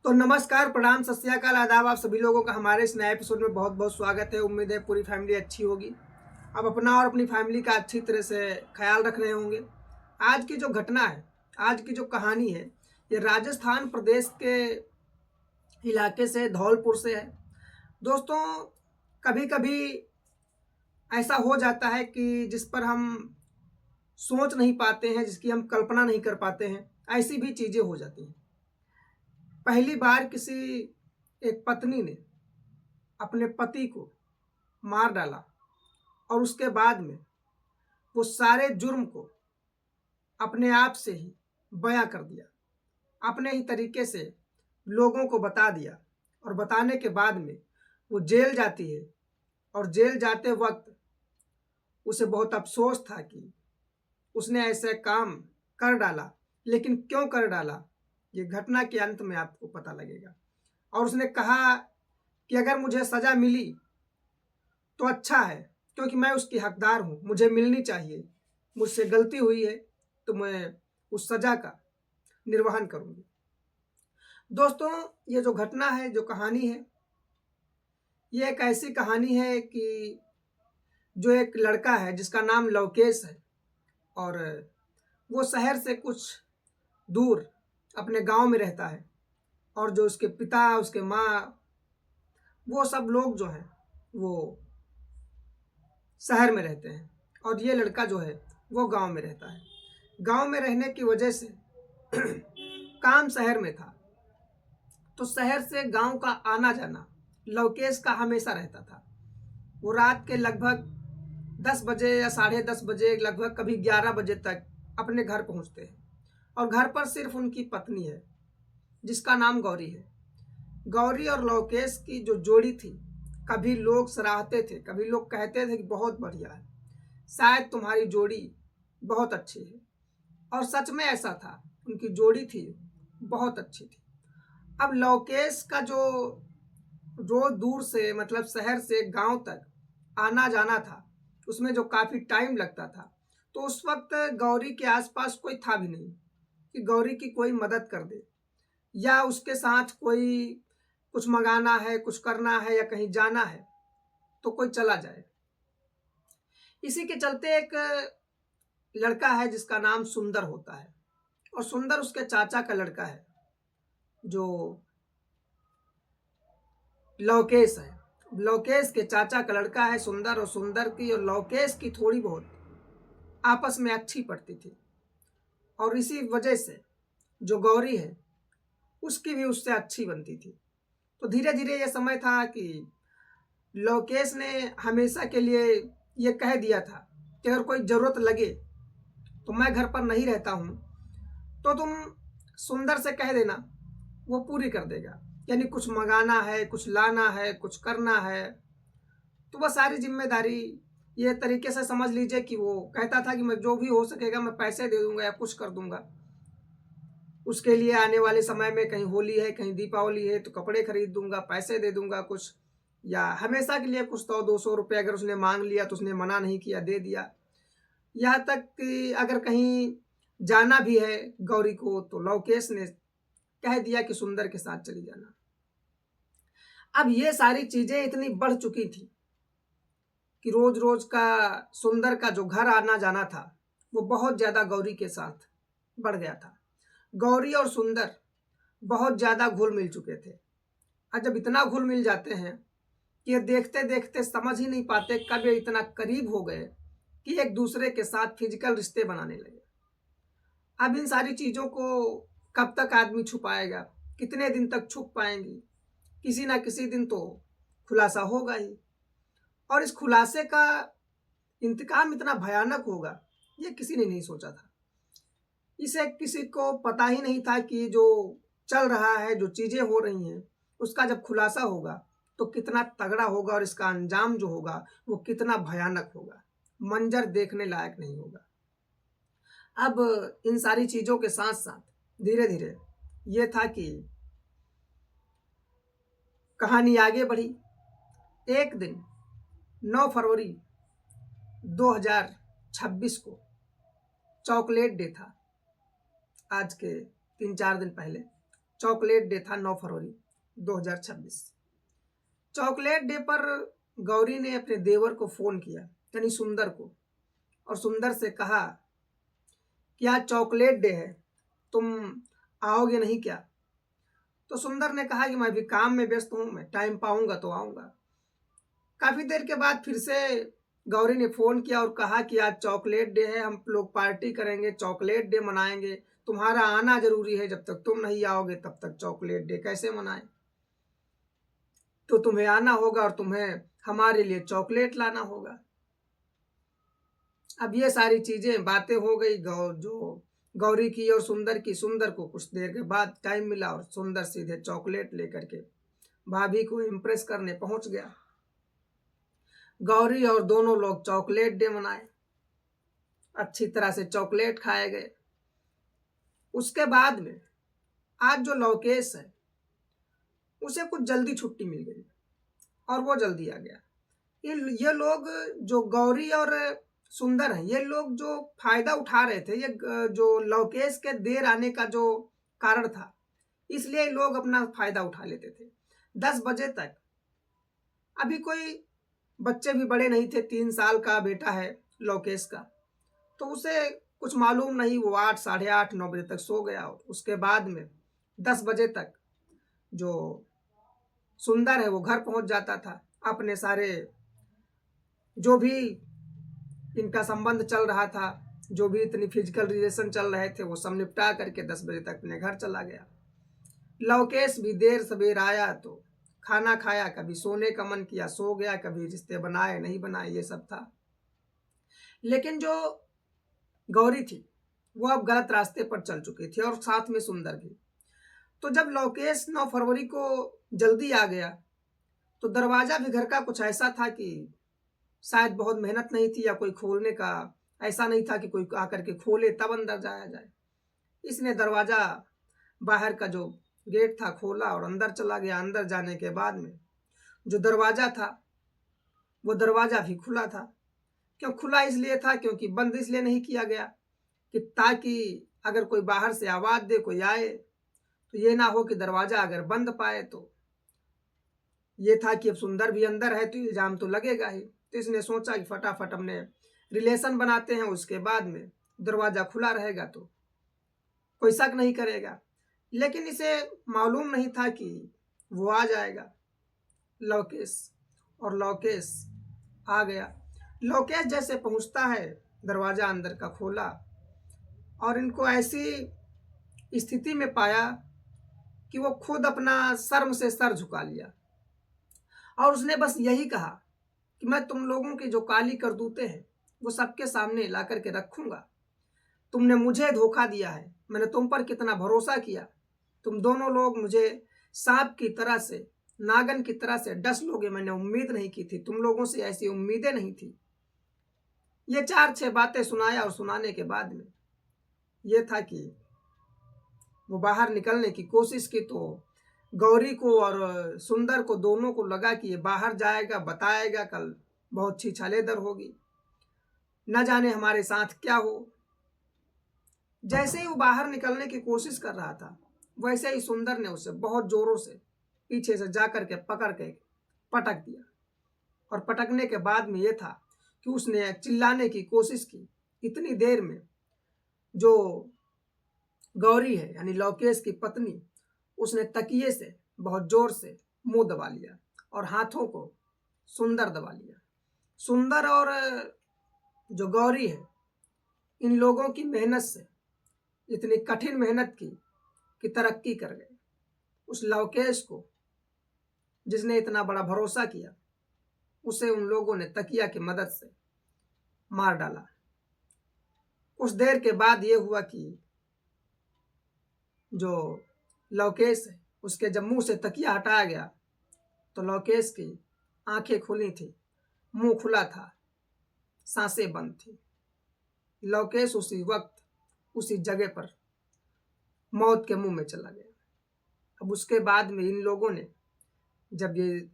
तो नमस्कार, प्रणाम, सत श्री अकाल, आदाब। आप सभी लोगों का हमारे इस नए एपिसोड में बहुत बहुत स्वागत है। उम्मीद है पूरी फैमिली अच्छी होगी। आप अपना और अपनी फैमिली का अच्छी तरह से ख्याल रख रहे होंगे। आज की जो घटना है, आज की जो कहानी है, ये राजस्थान प्रदेश के इलाके से, धौलपुर से है। दोस्तों, कभी कभी ऐसा हो जाता है कि जिस पर हम सोच नहीं पाते हैं, जिसकी हम कल्पना नहीं कर पाते हैं, ऐसी भी चीज़ें हो जाती हैं। पहली बार किसी एक पत्नी ने अपने पति को मार डाला और उसके बाद में वो सारे जुर्म को अपने आप से ही बयां कर दिया, अपने ही तरीके से लोगों को बता दिया। और बताने के बाद में वो जेल जाती है और जेल जाते वक्त उसे बहुत अफसोस था कि उसने ऐसा काम कर डाला। लेकिन क्यों कर डाला, ये घटना के अंत में आपको पता लगेगा। और उसने कहा कि अगर मुझे सज़ा मिली तो अच्छा है, क्योंकि मैं उसकी हकदार हूँ, मुझे मिलनी चाहिए। मुझसे गलती हुई है तो मैं उस सज़ा का निर्वहन करूँगी। दोस्तों, ये जो घटना है, जो कहानी है, ये एक ऐसी कहानी है कि जो एक लड़का है जिसका नाम लवकेश है, और वो शहर से कुछ दूर अपने गांव में रहता है। और जो उसके पिता, उसके माँ, वो सब लोग जो हैं वो शहर में रहते हैं, और ये लड़का जो है वो गांव में रहता है। गांव में रहने की वजह से काम शहर में था, तो शहर से गांव का आना जाना लवकेश का हमेशा रहता था। वो रात के लगभग 10 बजे या 10:30 बजे, लगभग कभी 11 बजे तक अपने घर पहुंचते हैं। और घर पर सिर्फ उनकी पत्नी है जिसका नाम गौरी है। गौरी और लवकेश की जो जोड़ी थी, कभी लोग सराहते थे, कभी लोग कहते थे कि बहुत बढ़िया है, शायद तुम्हारी जोड़ी बहुत अच्छी है। और सच में ऐसा था, उनकी जोड़ी थी, बहुत अच्छी थी। अब लवकेश का जो रोज दूर से, मतलब शहर से गांव तक आना जाना था, उसमें जो काफ़ी टाइम लगता था, तो उस वक्त गौरी के आसपास कोई था भी नहीं कि गौरी की कोई मदद कर दे, या उसके साथ कोई कुछ मंगाना है, कुछ करना है, या कहीं जाना है तो कोई चला जाए। इसी के चलते एक लड़का है जिसका नाम सुंदर होता है, और सुंदर उसके चाचा का लड़का है जो लवकेश है। लवकेश के चाचा का लड़का है सुंदर, और सुंदर की और लवकेश की थोड़ी बहुत आपस में अच्छी पड़ती थी। और इसी वजह से जो गौरी है उसकी भी उससे अच्छी बनती थी। तो धीरे धीरे ये समय था कि लवकेश ने हमेशा के लिए ये कह दिया था कि अगर कोई ज़रूरत लगे तो मैं घर पर नहीं रहता हूँ, तो तुम सुंदर से कह देना, वो पूरी कर देगा। यानी कुछ मंगाना है, कुछ लाना है, कुछ करना है, तो वह सारी जिम्मेदारी, ये तरीके से समझ लीजिए कि वो कहता था कि मैं जो भी हो सकेगा मैं पैसे दे दूंगा या कुछ कर दूंगा। उसके लिए आने वाले समय में कहीं होली है, कहीं दीपावली है, तो कपड़े खरीद दूंगा, पैसे दे दूंगा कुछ, या हमेशा के लिए कुछ 100-200 रुपये अगर उसने मांग लिया तो उसने मना नहीं किया, दे दिया। यहाँ तक कि अगर कहीं जाना भी है गौरी को, तो लवकेश ने कह दिया कि सुंदर के साथ चली जाना। अब ये सारी चीजें इतनी बढ़ चुकी थी कि रोज रोज का सुंदर का जो घर आना जाना था वो बहुत ज्यादा गौरी के साथ बढ़ गया था। गौरी और सुंदर बहुत ज्यादा घुल मिल चुके थे। और जब इतना घुल मिल जाते हैं कि ये देखते देखते समझ ही नहीं पाते कब ये इतना करीब हो गए कि एक दूसरे के साथ फिजिकल रिश्ते बनाने लगे। अब इन सारी चीजों को कब तक आदमी छुपाएगा, कितने दिन तक छुप पाएंगी? किसी ना किसी दिन तो खुलासा होगा ही। और इस खुलासे का इंतकाम इतना भयानक होगा, ये किसी ने नहीं सोचा था। इसे किसी को पता ही नहीं था कि जो चल रहा है, जो चीजें हो रही हैं, उसका जब खुलासा होगा तो कितना तगड़ा होगा, और इसका अंजाम जो होगा वो कितना भयानक होगा, मंजर देखने लायक नहीं होगा। अब इन सारी चीजों के साथ साथ धीरे धीरे ये था कि कहानी आगे बढ़ी। एक दिन 9 फरवरी 2026 को चॉकलेट डे था। आज के 3-4 दिन पहले चॉकलेट डे था 9 फरवरी 2026। चॉकलेट डे पर गौरी ने अपने देवर को फोन किया, यानी सुंदर को, और सुंदर से कहा कि आज चॉकलेट डे है, तुम आओगे नहीं क्या? तो सुंदर ने कहा कि मैं अभी काम में व्यस्त हूं, मैं टाइम पाऊंगा तो आऊंगा। काफी देर के बाद फिर से गौरी ने फोन किया और कहा कि आज चॉकलेट डे है, हम लोग पार्टी करेंगे, चॉकलेट डे मनाएंगे, तुम्हारा आना जरूरी है, जब तक तुम नहीं आओगे तब तक चॉकलेट डे कैसे मनाएं? तो तुम्हें आना होगा और तुम्हें हमारे लिए चॉकलेट लाना होगा। अब ये सारी चीजें बातें हो गई जो गौरी की और सुंदर की। सुंदर को कुछ देर के बाद टाइम मिला और सुंदर सीधे चॉकलेट लेकर के भाभी को इम्प्रेस करने पहुंच गया। गौरी और दोनों लोग चॉकलेट डे मनाए, अच्छी तरह से चॉकलेट खाए गए। उसके बाद में आज जो लवकेश है उसे कुछ जल्दी छुट्टी मिल गई और वो जल्दी आ गया। ये लोग जो गौरी और सुंदर हैं, ये लोग जो फायदा उठा रहे थे, ये जो लवकेश के देर आने का जो कारण था, इसलिए लोग अपना फायदा उठा लेते थे। 10 बजे तक अभी कोई बच्चे भी बड़े नहीं थे, 3 साल का बेटा है लवकेश का, तो उसे कुछ मालूम नहीं, वो 8, साढ़े 8, 9 बजे तक सो गया। और उसके बाद में 10 बजे तक जो सुंदर है वो घर पहुंच जाता था, अपने सारे जो भी इनका संबंध चल रहा था, जो भी इतनी फिजिकल रिलेशन चल रहे थे, वो सब निपटा करके 10 बजे तक अपने घर चला गया। लवकेश भी देर सवेर आया तो खाना खाया, कभी सोने का मन किया सो गया, कभी रिश्ते बनाए नहीं बनाए, ये सब था। लेकिन जो गौरी थी वो अब गलत रास्ते पर चल चुकी थी और साथ में सुंदर भी। तो जब लवकेश 9 फरवरी को जल्दी आ गया तो दरवाजा भी घर का कुछ ऐसा था कि शायद बहुत मेहनत नहीं थी, या कोई खोलने का ऐसा नहीं था कि कोई आकर के खोले तब अंदर जाया जाए। इसने दरवाजा बाहर का जो गेट था खोला और अंदर चला गया। अंदर जाने के बाद में जो दरवाजा था वो दरवाजा भी खुला था। क्यों खुला इसलिए था? क्योंकि बंद इसलिए नहीं किया गया कि ताकि अगर कोई बाहर से आवाज दे, कोई आए, तो ये ना हो कि दरवाजा अगर बंद पाए तो ये था कि अब सुंदर भी अंदर है तो इल्जाम तो लगेगा ही। तो इसने सोचा कि फटाफट हमने रिलेशन बनाते हैं, उसके बाद में दरवाजा खुला रहेगा तो कोई शक नहीं करेगा। लेकिन इसे मालूम नहीं था कि वो आ जाएगा लवकेश, और लवकेश आ गया। लवकेश जैसे पहुंचता है, दरवाजा अंदर का खोला और इनको ऐसी स्थिति में पाया कि वो खुद अपना शर्म से सर झुका लिया और उसने बस यही कहा कि मैं तुम लोगों की जो काली करतूतें हैं वो सबके सामने ला करके रखूंगा। तुमने मुझे धोखा दिया है, मैंने तुम पर कितना भरोसा किया, तुम दोनों लोग मुझे सांप की तरह से, नागन की तरह से डस लोगे, मैंने उम्मीद नहीं की थी, तुम लोगों से ऐसी उम्मीदें नहीं थी। ये 4-6 बातें सुनाया और सुनाने के बाद में ये था कि वो बाहर निकलने की कोशिश की तो गौरी को और सुंदर को दोनों को लगा कि ये बाहर जाएगा, बताएगा, कल बहुत छीछालेदर होगी, न जाने हमारे साथ क्या हो। जैसे ही वो बाहर निकलने की कोशिश कर रहा था वैसे ही सुंदर ने उसे बहुत जोरों से पीछे से जाकर के पकड़ के पटक दिया। और पटकने के बाद में ये था कि उसने चिल्लाने की कोशिश की। इतनी देर में जो गौरी है यानी लवकेश की पत्नी, उसने तकिए से बहुत जोर से मुंह दबा लिया और हाथों को सुंदर दबा लिया। सुंदर और जो गौरी है, इन लोगों की मेहनत से, इतनी कठिन मेहनत की कि तरक्की कर गए। उस लवकेश को जिसने इतना बड़ा भरोसा किया, उसे उन लोगों ने तकिया की मदद से मार डाला। कुछ देर के बाद ये हुआ कि जो लवकेश है उसके जब मुंह से तकिया हटाया गया तो लवकेश की आंखें खुली थी, मुंह खुला था, सांसें बंद थी। लवकेश उसी वक्त उसी जगह पर मौत के मुंह में चला गया। अब उसके बाद में इन लोगों ने जब ये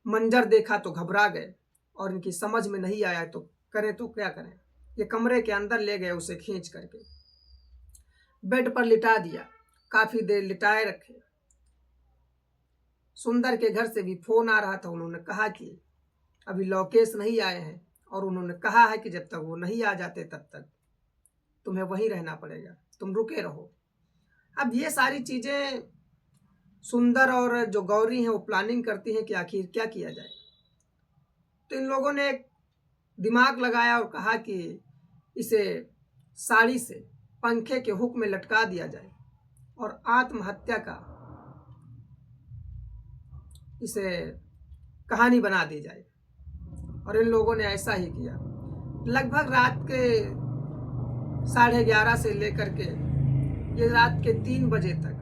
मंजर देखा तो घबरा गए और इनकी समझ में नहीं आया तो करें तो क्या करें। ये कमरे के अंदर ले गए, उसे खींच करके बेड पर लिटा दिया, काफी देर लिटाए रखे। सुंदर के घर से भी फोन आ रहा था। उन्होंने कहा कि अभी लौकेश नहीं आए हैं और उन्होंने कहा है कि जब तक वो नहीं आ जाते तब तक तुम्हें वहीं रहना पड़ेगा, तुम रुके रहो। अब ये सारी चीजें सुंदर और जो गौरी हैं वो प्लानिंग करती हैं कि आखिर क्या किया जाए। तो इन लोगों ने एक दिमाग लगाया और कहा कि इसे साड़ी से पंखे के हुक में लटका दिया जाए और आत्महत्या का इसे कहानी बना दी जाए। और इन लोगों ने ऐसा ही किया। लगभग रात के 11:30 से लेकर के ये रात के 3 बजे तक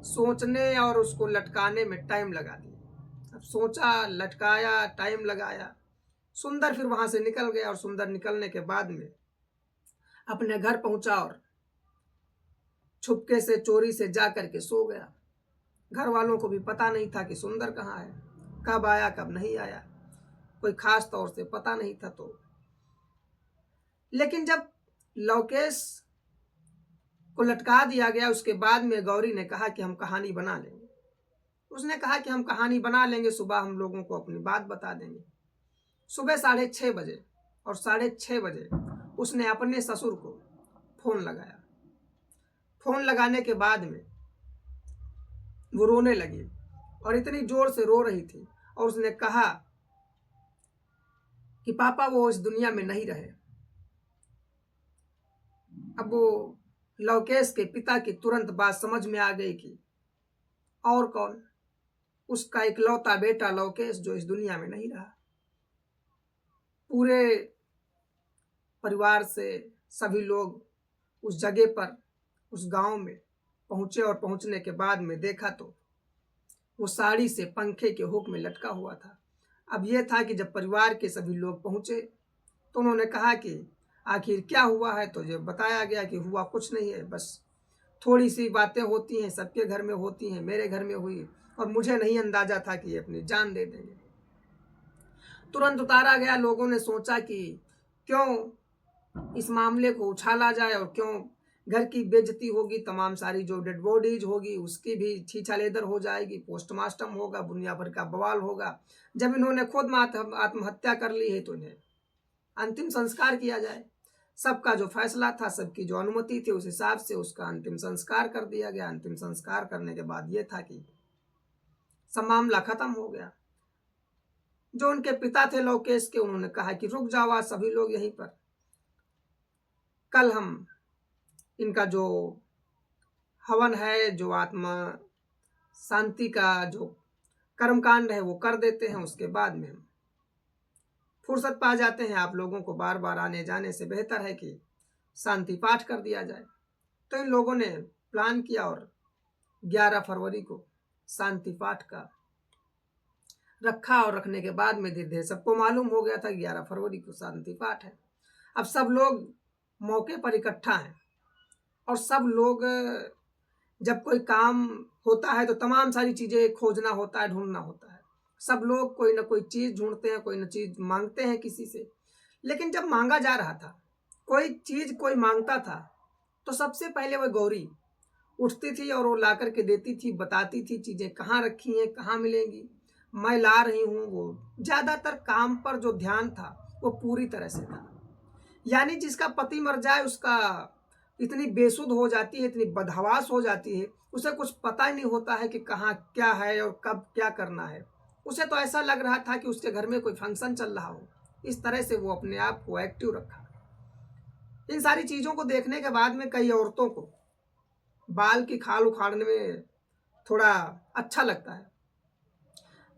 सोचने और उसको लटकाने में टाइम लगा दिया। अब सोचा, लटकाया, टाइम लगाया। सुंदर फिर वहां से निकल गया और सुंदर निकलने के बाद में अपने घर पहुंचा और छुपके से चोरी से जा करके सो गया। घर वालों को भी पता नहीं था कि सुंदर कहाँ है, कब आया कब नहीं आया, कोई खास तौर से पता नहीं था। तो लेकिन जब लौकेश को लटका दिया गया उसके बाद में गौरी ने कहा कि हम कहानी बना लेंगे। उसने कहा कि हम कहानी बना लेंगे, सुबह हम लोगों को अपनी बात बता देंगे। सुबह 6:30 बजे और 6:30 बजे उसने अपने ससुर को फोन लगाया। फोन लगाने के बाद में वो रोने लगी और इतनी जोर से रो रही थी और उसने कहा कि पापा वो इस दुनिया में नहीं रहे। अब वो लौकेश के पिता की तुरंत बात समझ में आ गई कि और कौन, उसका इकलौता बेटा लौकेश जो इस दुनिया में नहीं रहा। पूरे परिवार से सभी लोग उस जगह पर, उस गांव में पहुंचे और पहुंचने के बाद में देखा तो वो साड़ी से पंखे के हुक में लटका हुआ था। अब यह था कि जब परिवार के सभी लोग पहुंचे तो उन्होंने कहा कि आखिर क्या हुआ है। तो जब बताया गया कि हुआ कुछ नहीं है, बस थोड़ी सी बातें होती हैं, सबके घर में होती हैं, मेरे घर में हुई और मुझे नहीं अंदाजा था कि ये अपनी जान दे देंगे। तुरंत उतारा गया। लोगों ने सोचा कि क्यों इस मामले को उछाला जाए और क्यों घर की बेइज्जती होगी, तमाम सारी जो डेड बॉडीज होगी उसकी भी छीछालेदर हो जाएगी, पोस्टमार्टम होगा, दुनिया भर का बवाल होगा। जब इन्होंने खुद आत्महत्या कर ली है तो इन्हें अंतिम संस्कार किया जाए। सबका जो फैसला था, सबकी जो अनुमति थी, उस हिसाब से उसका अंतिम संस्कार कर दिया गया। अंतिम संस्कार करने के बाद यह था कि सब मामला खत्म हो गया। जो उनके पिता थे लौकेश के, उन्होंने कहा कि रुक जाओ आज सभी लोग यहीं पर, कल हम इनका जो हवन है, जो आत्मा शांति का जो कर्मकांड है वो कर देते हैं। उसके बाद में हम फुर्सत पा जाते हैं। आप लोगों को बार बार आने जाने से बेहतर है कि शांति पाठ कर दिया जाए। तो इन लोगों ने प्लान किया और 11 फरवरी को शांति पाठ का रखा और रखने के बाद में धीरे धीरे सबको मालूम हो गया था 11 फरवरी को शांति पाठ है। अब सब लोग मौके पर इकट्ठा हैं और सब लोग, जब कोई काम होता है तो तमाम सारी चीजें खोजना होता है, ढूंढना होता है। सब लोग कोई ना कोई चीज ढूंढते हैं, कोई ना चीज मांगते हैं किसी से। लेकिन जब मांगा जा रहा था, कोई चीज कोई मांगता था, तो सबसे पहले वह गौरी उठती थी और वो ला करके देती थी, बताती थी चीजें कहाँ रखी हैं, कहाँ मिलेंगी, मैं ला रही हूँ। वो ज्यादातर काम पर जो ध्यान था वो पूरी तरह से था। यानी जिसका पति मर जाए उसका इतनी बेसुध हो जाती है, इतनी बदहवास हो जाती है, उसे कुछ पता ही नहीं होता है कि कहाँ क्या है और कब क्या करना है। उसे तो ऐसा लग रहा था कि उसके घर में कोई फंक्शन चल रहा हो। इस तरह से वो अपने आप को एक्टिव रखा। इन सारी चीजों को देखने के बाद में कई औरतों को बाल की खाल उखाड़ने में थोड़ा अच्छा लगता है।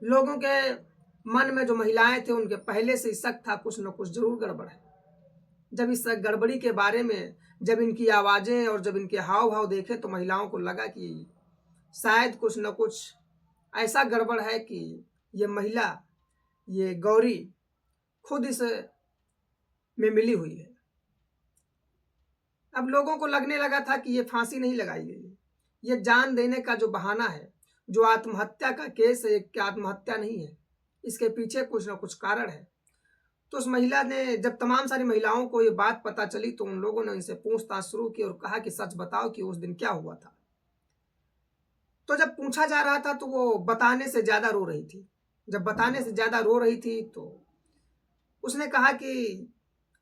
लोगों के मन में जो महिलाएं थे उनके पहले से शक था कुछ न कुछ जरूर गड़बड़ है। जब इस गड़बड़ी के बारे में, जब इनकी आवाजें और जब इनके हाव भाव देखे तो महिलाओं को लगा कि शायद कुछ न कुछ ऐसा गड़बड़ है कि ये महिला, ये गौरी खुद इस में मिली हुई है। अब लोगों को लगने लगा था कि ये फांसी नहीं लगाई गई, ये जान देने का जो बहाना है, जो आत्महत्या का केस है, क्या आत्महत्या नहीं है, इसके पीछे कुछ न कुछ कारण है। तो उस महिला ने जब तमाम सारी महिलाओं को ये बात पता चली तो उन लोगों ने उनसे पूछताछ शुरू की और कहा कि सच बताओ कि उस दिन क्या हुआ था। तो जब पूछा जा रहा था तो वो बताने से ज्यादा रो रही थी। जब बताने से ज्यादा रो रही थी तो उसने कहा कि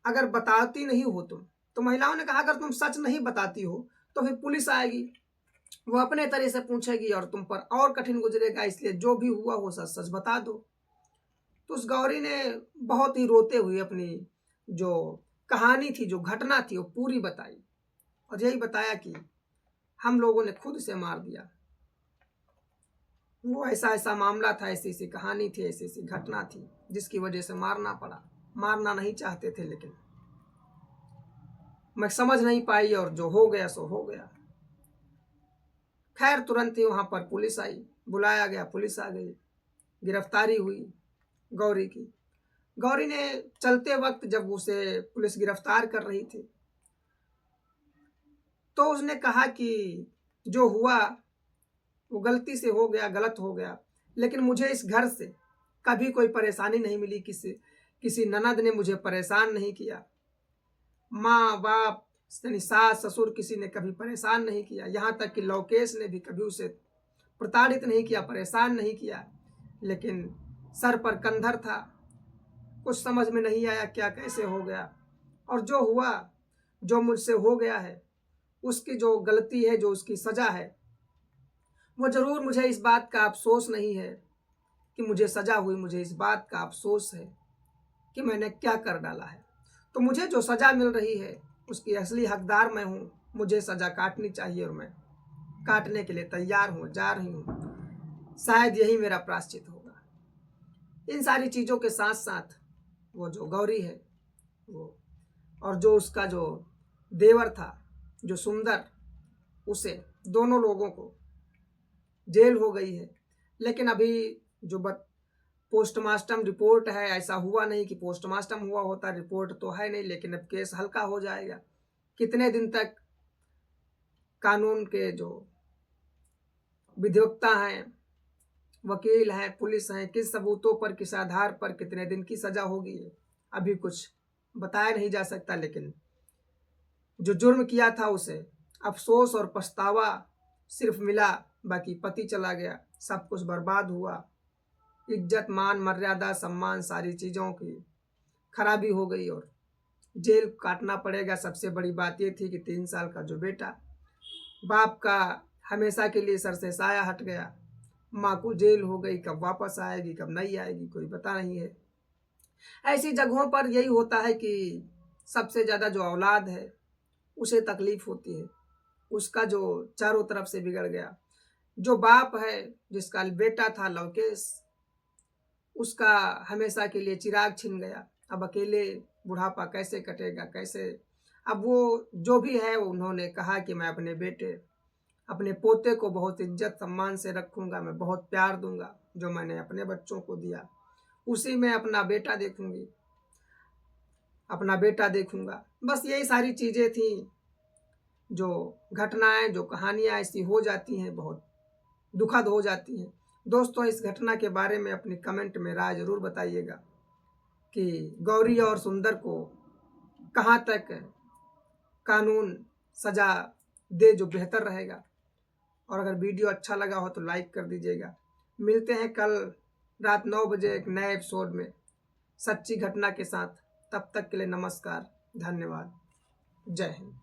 अगर बताती नहीं हो तुम, तो महिलाओं ने कहा अगर तुम सच नहीं बताती हो तो फिर पुलिस आएगी, वो अपने तरह से पूछेगी और तुम पर और कठिन गुजरेगा, इसलिए जो भी हुआ हो सच सच बता दो। तो उस गौरी ने बहुत ही रोते हुए अपनी जो कहानी थी, जो घटना थी, वो पूरी बताई और यही बताया कि हम लोगों ने खुद से मार दिया। वो ऐसा ऐसा मामला था, ऐसी ऐसी कहानी थी, ऐसी ऐसी घटना थी जिसकी वजह से मारना पड़ा। मारना नहीं चाहते थे लेकिन मैं समझ नहीं पाई और जो हो गया सो हो गया। खैर तुरंत ही वहां पर पुलिस आई, बुलाया गया, पुलिस आ गई, गिरफ्तारी हुई गौरी की। गौरी ने चलते वक्त जब उसे पुलिस गिरफ्तार कर रही थी तो उसने कहा कि जो हुआ वो गलती से हो गया, गलत हो गया, लेकिन मुझे इस घर से कभी कोई परेशानी नहीं मिली, किसी ननद ने मुझे परेशान नहीं किया, माँ बाप यानी सास ससुर किसी ने कभी परेशान नहीं किया, यहाँ तक कि लोकेश ने भी कभी उसे प्रताड़ित नहीं किया, परेशान नहीं किया। लेकिन सर पर कंधर था, कुछ समझ में नहीं आया क्या कैसे हो गया, और जो हुआ, जो मुझसे हो गया है, उसकी जो गलती है, जो उसकी सजा है, वो जरूर, मुझे इस बात का अफसोस नहीं है कि मुझे सजा हुई, मुझे इस बात का अफसोस है कि मैंने क्या कर डाला है। तो मुझे जो सजा मिल रही है उसकी असली हकदार मैं हूँ, मुझे सजा काटनी चाहिए और मैं काटने के लिए तैयार हूँ, जा रही हूँ। शायद यही मेरा प्रायश्चित होगा। इन सारी चीज़ों के साथ साथ वो जो गौरी है वो, और जो उसका जो देवर था जो सुंदर, उसे, दोनों लोगों को जेल हो गई है। लेकिन अभी जो पोस्टमार्टम रिपोर्ट है, ऐसा हुआ नहीं कि पोस्टमार्टम हुआ होता, रिपोर्ट तो है नहीं, लेकिन अब केस हल्का हो जाएगा। कितने दिन तक कानून के जो विधिवक्ता हैं, वकील हैं, पुलिस हैं, किस सबूतों पर, किस आधार पर कितने दिन की सजा होगी, अभी कुछ बताया नहीं जा सकता। लेकिन जो जुर्म किया था उसे अफसोस और पछतावा सिर्फ मिला, बाकी पति चला गया, सब कुछ बर्बाद हुआ, इज्जत मान मर्यादा सम्मान सारी चीज़ों की खराबी हो गई और जेल काटना पड़ेगा। सबसे बड़ी बात ये थी कि 3 साल का जो बेटा, बाप का हमेशा के लिए सर से साया हट गया, माँ को जेल हो गई, कब वापस आएगी कब नहीं आएगी कोई पता नहीं है। ऐसी जगहों पर यही होता है कि सबसे ज़्यादा जो औलाद है उसे तकलीफ होती है, उसका जो चारों तरफ से बिगड़ गया। जो बाप है, जिसका बेटा था लवकेश, उसका हमेशा के लिए चिराग छिन गया। अब अकेले बुढ़ापा कैसे कटेगा, कैसे। अब वो जो भी है, उन्होंने कहा कि मैं अपने बेटे, अपने पोते को बहुत इज्जत सम्मान से रखूंगा, मैं बहुत प्यार दूंगा, जो मैंने अपने बच्चों को दिया उसी में अपना बेटा देखूंगी, अपना बेटा देखूंगा। बस यही सारी चीज़ें थी, जो घटनाएं, जो कहानियां ऐसी हो जाती हैं, बहुत दुखद हो जाती हैं। दोस्तों, इस घटना के बारे में अपनी कमेंट में राय जरूर बताइएगा कि गौरी और सुंदर को कहाँ तक कानून सजा दे जो बेहतर रहेगा। और अगर वीडियो अच्छा लगा हो तो लाइक कर दीजिएगा। मिलते हैं कल रात 9 बजे एक नए एपिसोड में सच्ची घटना के साथ। तब तक के लिए नमस्कार, धन्यवाद, जय हिंद।